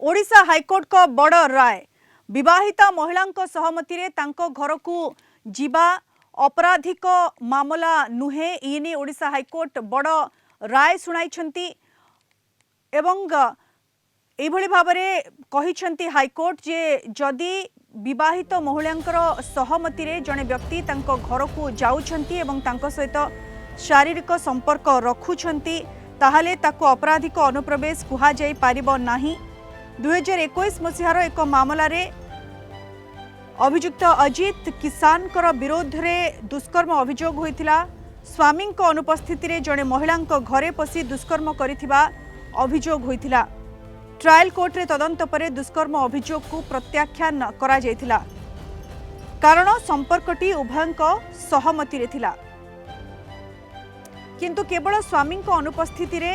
Odisha high court को बड़ राय विवाहिता महिला सहमति रे तांको घर को जीवा अपराधिक मामला नुहे इने ओडिशा हाईकोर्ट बड़ राय सुनाई एवं एभली भाबरे कहिसंती हाईकोर्ट जे जदि विवाहित महिलांकर सहमति रे जने व्यक्ति तांको घर को जाउछंती एवं तांको सहित शारीरिक संपर्क रखुछंती ताहाले ताको अपराधिक अनुप्रवेश कुहा जाई पारिबो नाही। 2021 मसीहार एक मामला रे अभियुक्त अजित किसान विरोध रे दुष्कर्म अभियोग होइतिला। स्वामी अनुपस्थिति रे जने महिला घरे पसी दुष्कर्म करिथिबा अभियोग होइतिला। ट्रायल कोर्ट रे तदंत परे दुष्कर्म अभियोग को प्रत्याख्यान करा जायतिला कारण संपर्कटी उभयंक सहमति रे थिला किंतु केवल स्वामी अनुपस्थिति रे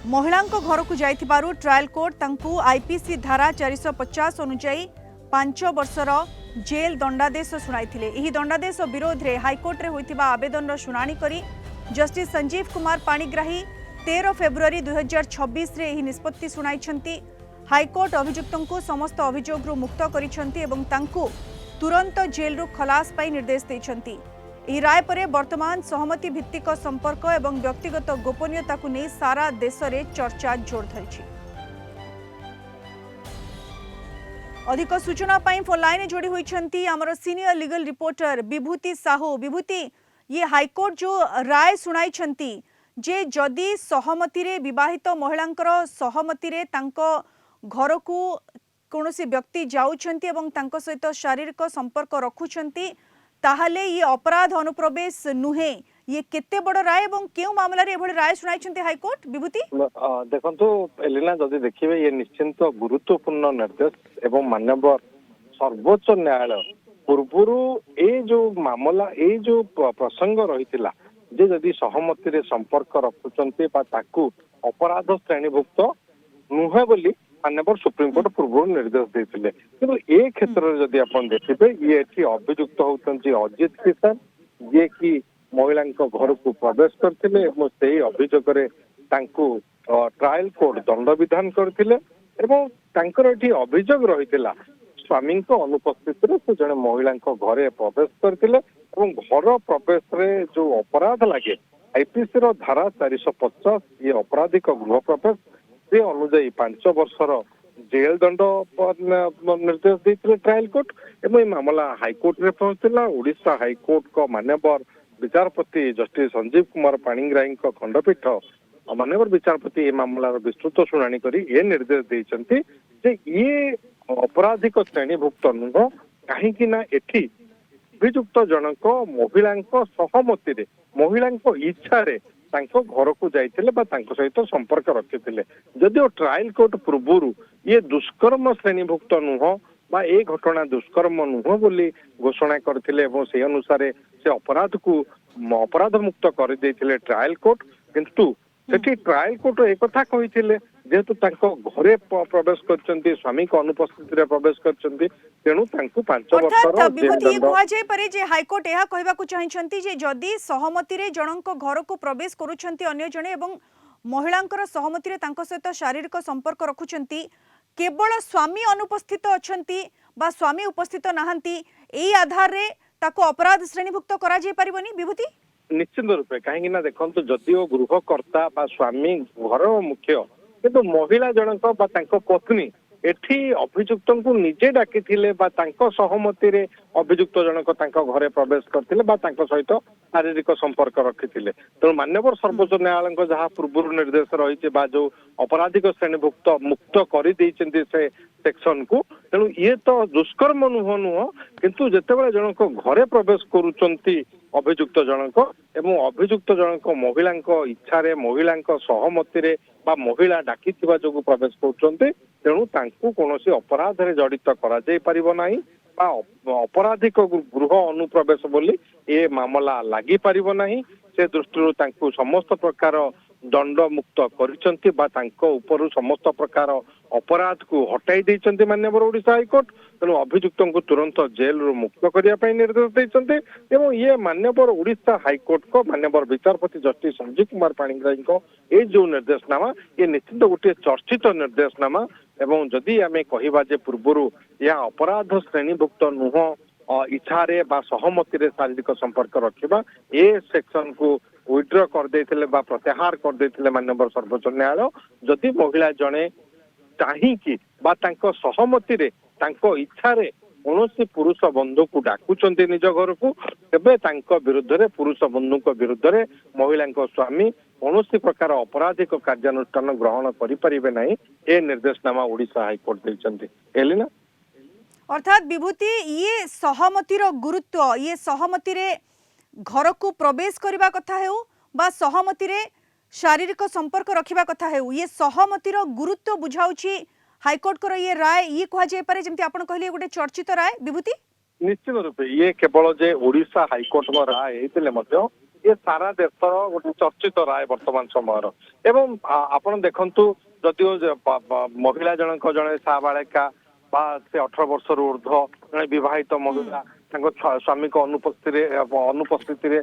महिला घर को जाइथिबारु ट्रायल कोर्ट तांकु आईपीसी धारा 450 अनुसार 5 वर्षर जेल दंडादेश सुनाइथिले। एही दंडादेश विरोध रे हाईकोर्ट रे होइथिबा आवेदन शुणाणी करी जस्टिस संजीव कुमार पाणिग्राही 13 फेब्रुआरी 2026 रे एही निष्पत्ति सुनाइछंती। हाईकोर्ट अभियुक्तंकु समस्त अभियोगरु मुक्त करिछंती एवं तांकु तुरंत जेलरु खलास पाई निर्देश दैछंती। एही राय परे वर्तमान सहमति भित्तिक संपर्क एवं व्यक्तिगत गोपनीयता को नहीं सारा देश रे चर्चा जोर धरिछि। अधिक सूचना पाई फोन लाइन जोड़ी होइछंती हमर सीनियर लीगल रिपोर्टर विभूति साहू। विभूति, ये हाईकोर्ट जो राय सुनाइछंती जे जदि सहमति रे विवाहित महिलांकर सहमति रे तांको घर को कौनसी व्यक्ति जाउछंती एवं तांको सहित शारीरिक संपर्क रखुछंती ताहले ये अपराध अनुप्रवेश नुहे, ये केते बड़ राय एवं केउ मामला रे एभली राय सुनाइछंती हाईकोर्ट? विभूति देखंतु एलिना जदि देखिबे ये निश्चिंत गुरुत्वपूर्ण निर्देश एवं माननीय सर्वोच्च न्यायालय पूर्वरु ए जो मामला ए जो प्रसंग रहितिला जे जदि सहमति रे संपर्क रखुचंती बा ताकू अपराध श्रेणीभुक्त नुहे बोली माननीय सुप्रीम कोर्ट पूर्व निर्देश देते किंतु ए क्षेत्र में जदि आप देखिए ये अभियुक्त होती अजित किसान ये कि महिला घर को प्रवेश करते अभियोग ट्रायल कोर्ट दंड विधान करते अभियोग रही स्वामी अनुपस्थित से जड़े महिला घरे प्रवेश करते घर प्रवेश रे जो अपराध लगे आईपीसी धारा 450 ये अपराधिक गृह प्रवेश से अनुजाई 5 वर्षर जेल दंड निर्देश देते ट्रायल कोर्ट एवं मामला हाईकोर्ट रे पहुंचला। ओडिशा हाईकोर्ट को माननीय विचारपति जस्टिस संजीव कुमार पाणिग्राही खंडपीठ माननीय विचारपति ये मामलार विस्तृत शुणाणी करी ये निर्देश देइछंती जे ये अपराधिक श्रेणीभुक्त नुह कहीं ना एठी अभियुक्त जनक महिला सहमति रे महिला इच्छा रे तांको घर को जाइतिले बा तांको सहित संपर्क रखिथिले जदिओ ट्रायल कोर्ट पूर्वरु ये दुष्कर्म श्रेणीभुक्त नुह बा ए घटना दुष्कर्म नुह बोली घोषणा करथिले एवं से अनुसार से अपराध को अपराध मुक्त कर देथिले ट्रायल कोर्ट किंतु सेठी ट्रायल कोर्ट एक कथा कहिथिले जेहेतु तांको घरे प्रवेश करचंती स्वामी को अनुपस्थिति रे प्रवेश करचंती तेणु तांको 5 वर्षर विभूति कुआ जाय परे जे हाईकोर्ट एहा कहबा को चाहिछंती जे जदी सहमति रे जनक घर को प्रवेश करूछंती अन्य जने एवं महिलांकर सहमति रे तांको सहित शारीरिक संपर्क रखुछंती केवल स्वामी अनुपस्थित अछंती बा स्वामी उपस्थित नाहंती एई आधार रे ताको अपराध श्रेणीभुक्त करा जाय परिबनी? विभूति निश्चित रूपे कहीं ना देखो जदिओ गृहकर्ता बा स्वामी घर मुख्य किंतु महिला जनक बा तांको पत्नी एठी अभियुक्त को निजे डाकी सहमति रे अभियुक्त जनक घरे प्रवेश करथिले बा तांको सहित शारीरिक संपर्क रखिथिले तेणु माननीय सर्वोच्च न्यायालय जहाँ पूर्व निर्देश रही जो अपराधिक श्रेणीभुक्त मुक्त कर से सेक्शन को तेणु ये तो दुष्कर्म नुह किंतु जितेबाला जनक घरे प्रवेश करुचंती अभियुक्त जनक एवं अभियुक्त जनक महिला इच्छा रे महिला सहमति रे बा महिला डाकी जो प्रवेश करुचंती तेणु तांकु कोनोसी अपराध रे जड़ित करा जाय परिबो नाही बा अपराधिक गृह अनुप्रवेश बोली ए मामला लागी परिबो नाही से दृष्टि तांकु समस्त प्रकार दंड मुक्त करिसंती बा तांको उपरु समस्त प्रकार अपराध को हटाई देइसंती माननीय ओडिशा हाईकोर्ट। तेणु अभियुक्त को तुरंत जेल रु मुक्त करिया पई निर्देश देइसंती एवं ये माननीय ओडिशा हाईकोर्ट को माननीय विचारपति जस्टिस संजीव कुमार पाणिग्राही को ये जो निर्देशनामा ये निश्चित गोटे चर्चित निर्देशनामा एवं जदि आमे कहिबा जे पूर्वरु या अपराध श्रेणीभुक्त नुह इच्छारे बा सहमति रे शारीरिक संपर्क रखिबा ए सेक्शन को विड्र कर देथिले बा प्रत्याहार कर देथिले माननीय सर्वोच्च न्यायालय जदि महिला जणे चाहिकी बा तांको सहमति रे तांको इच्छा रे कौन पुरुष बंधु को डाकुचंती निज घर को तेबे तांको विरुद्ध रे पुरुष बंधु को विरुद्ध रे महिला स्वामी कौन प्रकार अपराधिक कार्यानुष्ठान ग्रहण करि परिबे नाही ए निर्देशनामा ओडिशा हाईकोर्ट देइचंती एलिना। अर्थात विभूति ये सहमतिर गुरुत्व ये सहमति रे घर को प्रवेश करबा कथा हेउ बा सहमति रे शारीरिक संपर्क रखिबा कथा हेउ ये सहमतिर गुरुत्व बुझाउची हाईकोर्ट को ये राय ये कहा जाय पारे जेमति आपण कहले गोटे चर्चित राय विभूति निश्चित रूपे ये केवल जे ओडिशा हाईकोर्ट को राय हेतिले मध्य ये सारा देशर गोटे चर्चित राय वर्तमान समय एवं आपण देखंतु जदिओ महिला जनक जने साबालिका बा से 18 वर्ष ऊर्ध्व जने विवाहित महिला स्वामी को अनुपस्थिति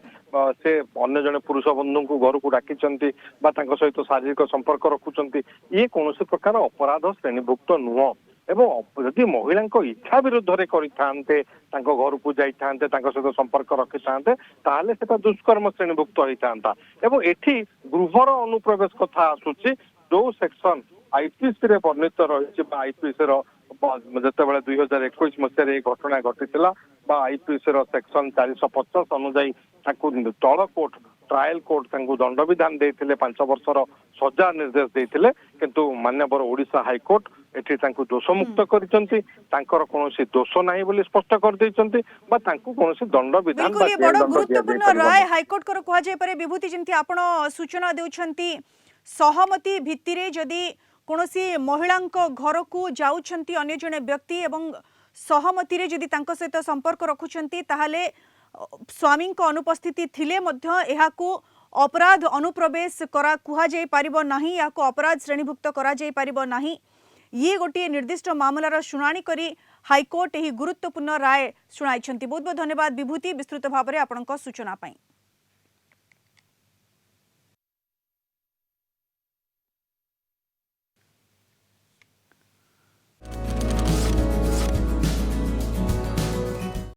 से अन्य जने पुरुष बंधु को घर को डाकी सहित शारीरिक संपर्क रखुचंती ये कौन प्रकार अपराध श्रेणीभुक्त नुह एवं जदि महिला इच्छा विरुद्ध रे करिथांते तांको घर को जाइथांते तांको सहित संपर्क रखिथांते ताहले सेटा दुष्कर्म श्रेणीभुक्त होइथांता एवं एठी गृहर अनुप्रवेश कथा आसुची जो सेक्शन आईपीसी रे वर्णित रही आईपीसी रो जितेबाला 2021 मसीह घटना घटी आईपीसी सेक्शन 450 अनुजाई तल कोर्ट ट्रायल कोर्ट दंड विधान देते 5 वर्षर सजा निर्देश देते किंतु माननीय ओडिशा हाईकोर्ट एठी दोष मुक्त करिसंती कौन दोष नाही बोली स्पष्ट कर देइसंती बा कौन दंड विधान बिल्कुल ये बड़ गुरुत्वपूर्ण राय हाईकोर्ट को कहा जाय पारे विभूति जेंति आपण सूचना देउछंती सहमति भित्तिरे जदि कौनसी महिला घर को जाउछंती अन्य जने व्यक्ति एवं सहमति रे जदि तांको सहित संपर्क रखुछंती ताहाले स्वामी अनुपस्थिति थिले मध्य एहाकू अपराध अनुप्रवेश करा कुहा जाय पारिबो नाही याको अपराध श्रेणीभुक्त करा जाय पारिबो नाही ये गोटे निर्दिष्ट मामलार शुणाणी करी हाईकोर्ट एही गुरुत्वपूर्ण राय शुणाइछंती। बहुत बहुत धन्यवाद विभूति विस्तृत भाव में आपनका सूचना पाई।